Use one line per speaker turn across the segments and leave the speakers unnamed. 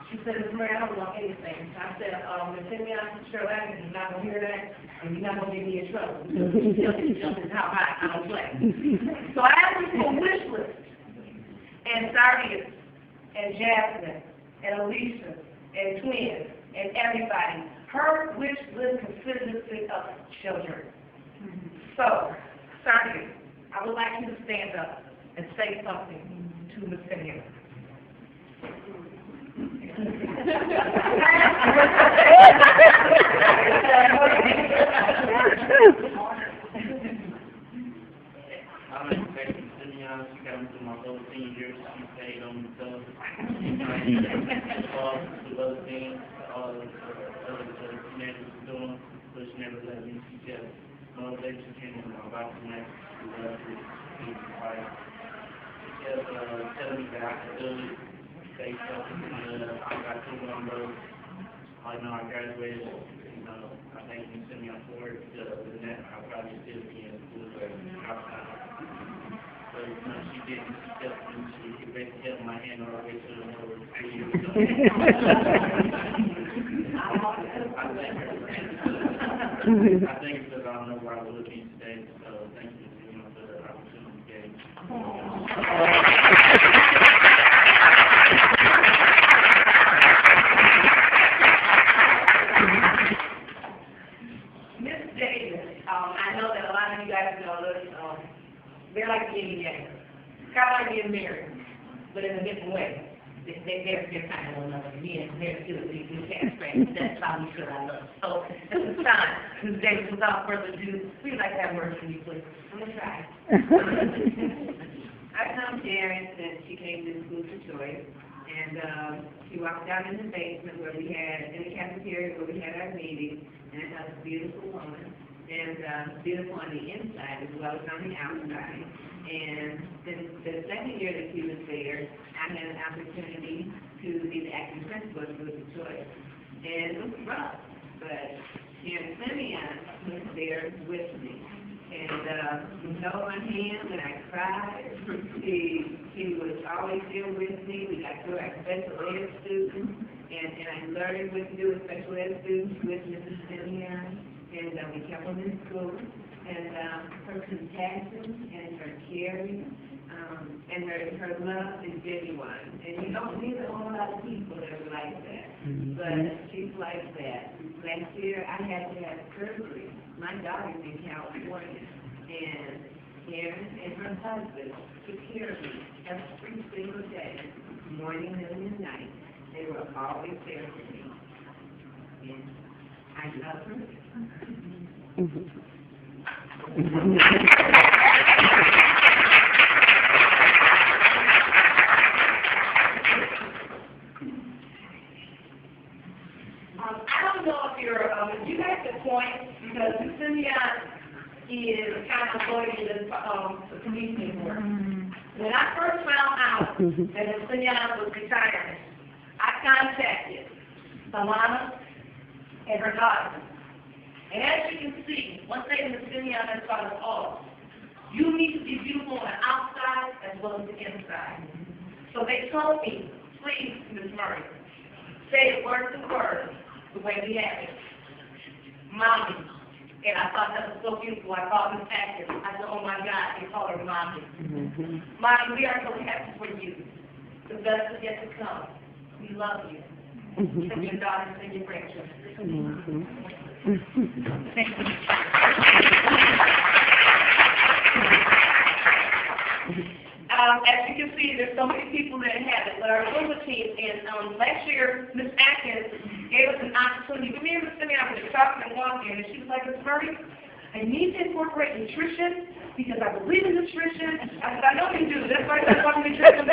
She said, Ms. Mary, I don't want anything. I said, Ms. Simeon, Sharon, you're not going to hear that, and you're not going to get me in trouble. She still jumping how high, I don't play. So I asked her for a wish list. And Sarius, and Jasmine, and Alicia, and twins, and everybody. Her wish list consisted of children. So, Sarius, I would like you to stand up and say something to Ms. Simeon.
I'm expecting Simeon. She got me through my whole senior year. She stayed on the stuff. To other things, other teenagers were doing, but she never let me. She just motivated. She came in my box tonight. She loved it. She was quiet. She just telling me that I could do it. Stay focused. I got 2 on those. I know I graduated. You know, I thank you send me on forward. With that, I'll probably still be in school outside. So, you know, she didn't. She basically held my hand all the way to the middle of the 3 years ago. I thank you because I don't know where I would be today. So, thank you for the opportunity you gave me.
I know that a lot of you guys know this, they're like getting married. Kind of like getting married, but in a different way. They're kind of one another. Me and they're still we can't friends. That's how we feel I love. So at this time, Ms. Davis, without further ado, we'd like to have words from you, please. I'm gonna try.
I come Sharon since she came to the school for choice, and she walked down in the basement where we had, in the cafeteria where we had our meeting, and it was a beautiful woman. And beautiful on the inside as well as on the outside. And the second year that she was there, I had an opportunity to be the acting principal of the choice. And it was rough, but Sharon Simeon was there with me. And she held my hand when I cried. She was always there with me. We got through our special ed students, and I learned what to do with special ed students with Mrs. Simeon. And we kept them in school, and her compassion and her caring and her love is genuine. And you don't meet a whole lot of people that are like that, but she's like that. Last year I had to have surgery. My daughter's in California, and Sharon and her husband took care of me every single day, morning, noon, and night. They were always there for me. And I love her.
I don't know if you guys can point, because Simeon is kind of avoiding the community board. When I first found out that Simeon was retiring, I contacted Alana and her daughter. And as you can see, one thing that Simeon has taught us all, you need to be beautiful on the outside as well as the inside. So they told me, please, Ms. Murray, say it word to word the way we have it. Mommy. And I thought that was so beautiful. I called Ms. Atkins. I said, oh my God, they call her Mommy. Mommy, we are so happy for you. The best is yet to come. We love you. From your daughters and your grandchildren. Thank you. As you can see, there's so many people that have it, but our Zumba team, and last year, Ms. Atkins gave us an opportunity. We were sitting out with the talking and walking, and she was like, Ms. Murray, I need to incorporate nutrition because I believe in nutrition. I said, I know you do. That's why I'm nutrition.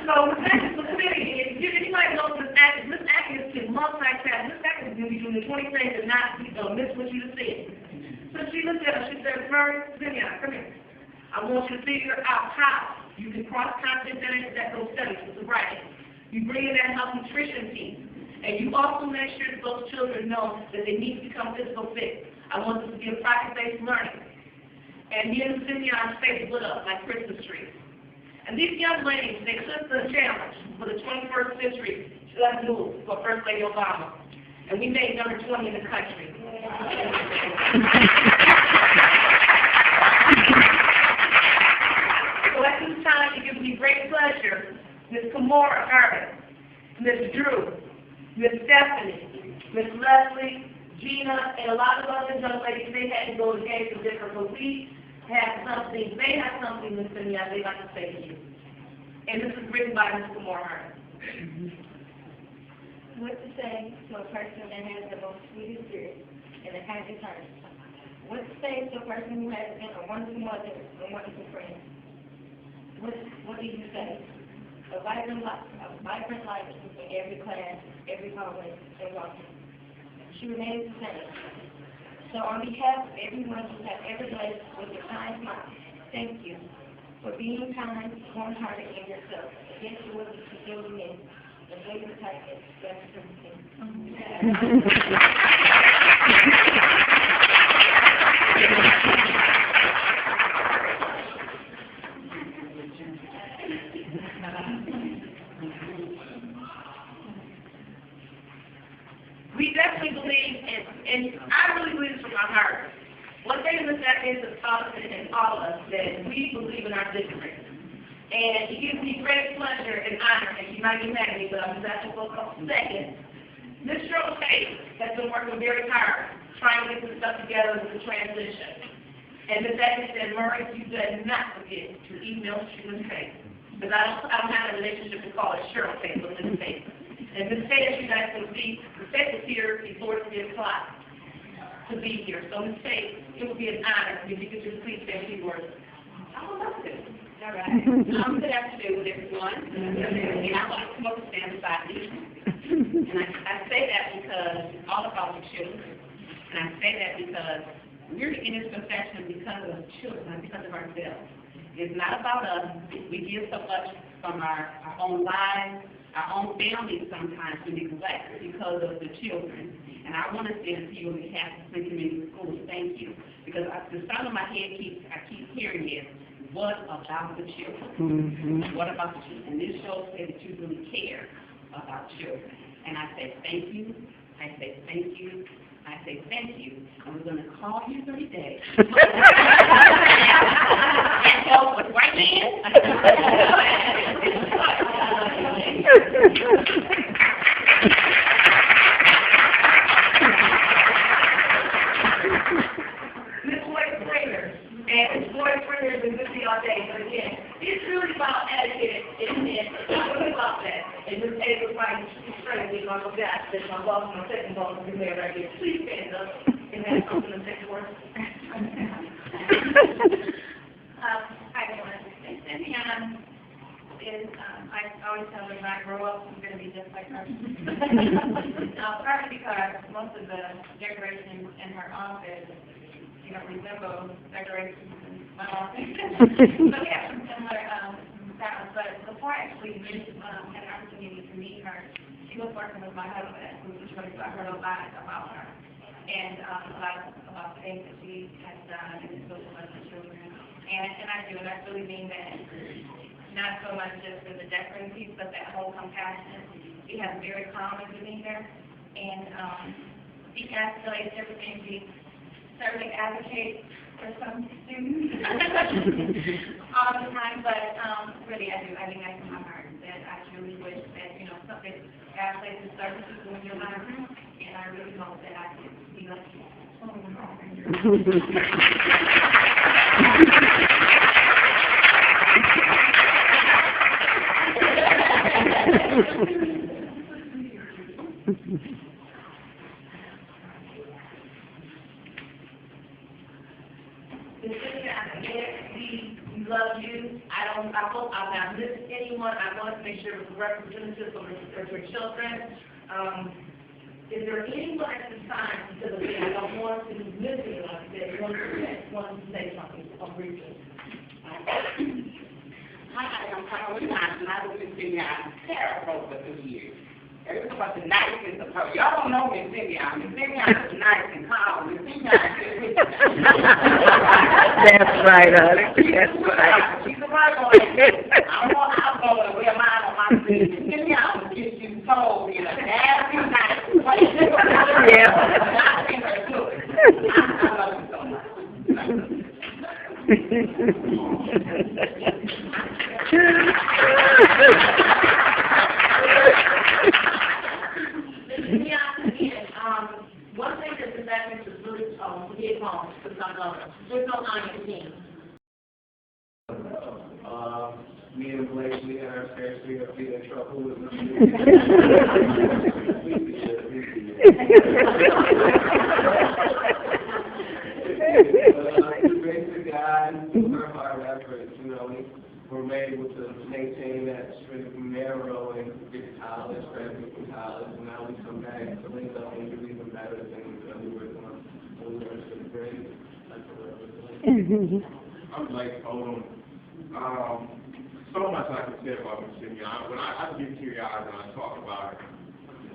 So Ms. Atkins was sitting, and anybody knows Ms. Atkins can multitask. Ms. Atkins can be doing the 20 things and not miss what you just said. So she looked at her, she said, Murray, Simeon, come here. I want you to figure out how you can cross-content that those studies with the writing. You bring in that health nutrition team. And you also make sure that those children know that they need to become physical fit. I want this to be a practice-based learning. And me and Simeon's face lit up like Christmas trees. And these young ladies, they took the challenge for the 21st century. Let's move for First Lady Obama. And we made number 20 in the country. So at this time, it gives me great pleasure, Ms. Kamora Harris, Ms. Drew, Ms. Stephanie, Ms. Leslie, Gina, and a lot of other young ladies, they had to go to games for different, but we have something, they have something, Ms. Cynthia, they'd like to say to you. And this is written by Ms. Kamora Harris.
What to say to a person that has the most sweetest spirit and the kindest heart? What to say to a person who has been a wonderful mother and wonderful friend? What do you say? A vibrant life in every class, every hallway, and walking. She remains the same. So on behalf of everyone who has ever blessed with your kind smile, thank you for being kind, warm-hearted, and yourself. Against your will to fulfill me and wait the tightness. That's everything.
We definitely believe, and I really believe this from my heart. One thing in the fact is that all of us that we believe in our victory. And it gives me great pleasure and honor, and you might be mad at me, but I'm just asking for a couple seconds. Ms. Cheryl Tate has been working very hard trying to get this stuff together with the transition. And Ms. Agnew said, Murray, you better not forget to email Ms. Tate. Because I don't have a relationship to call it Cheryl Tate, but Ms. Tate. And Ms. Tate, as you guys can see, Ms. Tate was here before 3 o'clock to be here. So Ms. Tate, it would be an honor if you could just please say a few words. I would love to.
All right. Good afternoon, everyone. And I want to come up and stand beside you. And I say that because it's all about the children. And I say that because we're in this profession because of children, not because of ourselves. It's not about us. We give so much from our own lives, our own families sometimes to neglect because of the children. And I want to say to you on behalf of the community schools, thank you. Because the sound of my head I keep hearing is, what about the children? Mm-hmm. What about the children? And this shows that you really care about children. And I say thank you. I say thank you. I say thank you. And we're going to call you 30 days. And help us right
And his boyfriend has been with me all day, but again, it's really about etiquette, and it's really about that. And Ms. A was like, she's trying to get my gosh, that's my boss, my second boss is there right here. Please stand up and have something to say for us.
Hi, everyone. Cynthia is, I always tell her when I grow up, I'm going to be just like her. Partly because most of the decorations in her office resemble decorations in my office. So we have some similar styles. But before I actually had an opportunity to meet her, she was working with my husband, who was really heard a lot about her and a lot about the things that she has done and is doing with the children. And I do, and I really mean that. Not so much just for the decorating piece, but that whole compassion. She has very calm demeanor, and she escalates everything. She certainly advocate for some students all the time, but really I mean that's in my heart that I truly wish that, something God places services in your life, and I really hope that I can be like you.
We love you. I hope I'm not missing anyone. I want to make sure it's representative of your children. Is there anyone at this time, because again, I don't want to miss anyone, that wants to say something briefly?
Hi, I'm Carolyn Johnson. I was in Virginia Terra for 2 years.
It's about the niceness of her. Y'all don't know Miss Simeon. Miss Simeon is nice and calm. Miss Simeon is
That's right, honey. That's right.
She's a Virgo. I don't want alcohol to wear mine on my sleeve. Miss Simeon will get you told in a nasty nice way.
Yeah.
I think her good. I love you so much.
One thing that the veterans is really hit home for some of them, there's no honor team.
Me and Blake, we had our fair share of being in trouble with them. The basic guys, our hard efforts, you know, we're able to maintain that straight from narrow and get to college, graduate from college, and now we come back to link up and do even better things that we were doing when we were in the grade.
I'm Blake Odom. So much I can say about Miss Simeon. When I get teary-eyed when I talk about her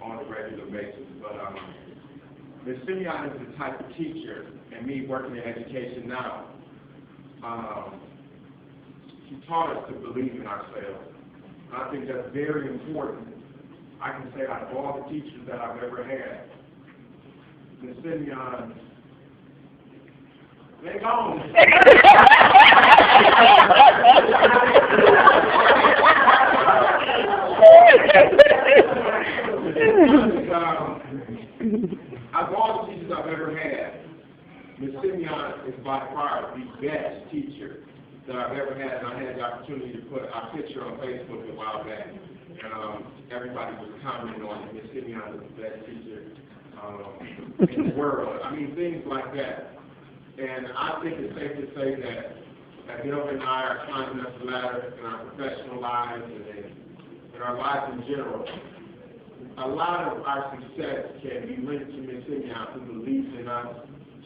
on a regular basis, but Miss Simeon is the type of teacher, and me working in education now, she taught us to believe in ourselves. And I think that's very important. I can say out of all the teachers that I've ever had, Miss Simeon, they're gone. Of all the teachers I've ever had, Ms. Simeon is by far the best teacher that I've ever had, and I had the opportunity to put our picture on Facebook a while back, and everybody was commenting on it. Ms. Simeon is the best teacher in the world. I mean, things like that. And I think it's safe to say that Bill and I are climbing up the ladder in our professional lives and in our lives in general. A lot of our success can be linked to Ms. Simeon, who believes in us.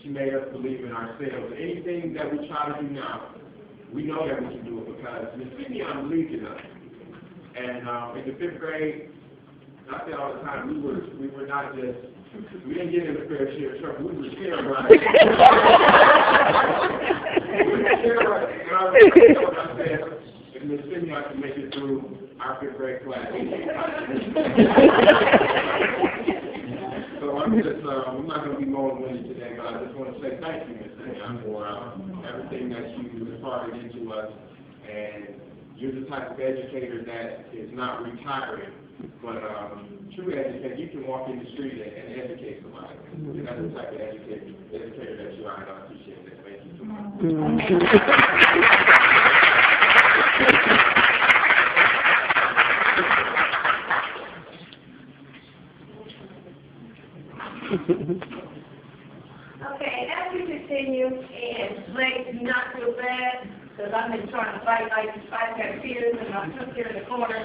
She made us believe in ourselves. Anything that we try to do now, we know that we can do it because Ms. Simeon believed in us. And in the 5th grade, I say all the time, we were not just, we didn't get in a fair share of trouble, we were scared right. We were scared right. And I said, if Ms. Simeon can make it through our 5th grade class. So I'm not going to be long-winded today, but I just want to say thank you, Ms. Simeon, for everything that you imparted into us. And you're the type of educator that is not retiring, but true educator. You can walk in the street and educate somebody. And that's the type of educator that you are, and I appreciate that. Thank you so much.
Okay, as we continue, and Blake, do not feel bad, because I've been trying to fight like that tears, and I'm just here in the corner.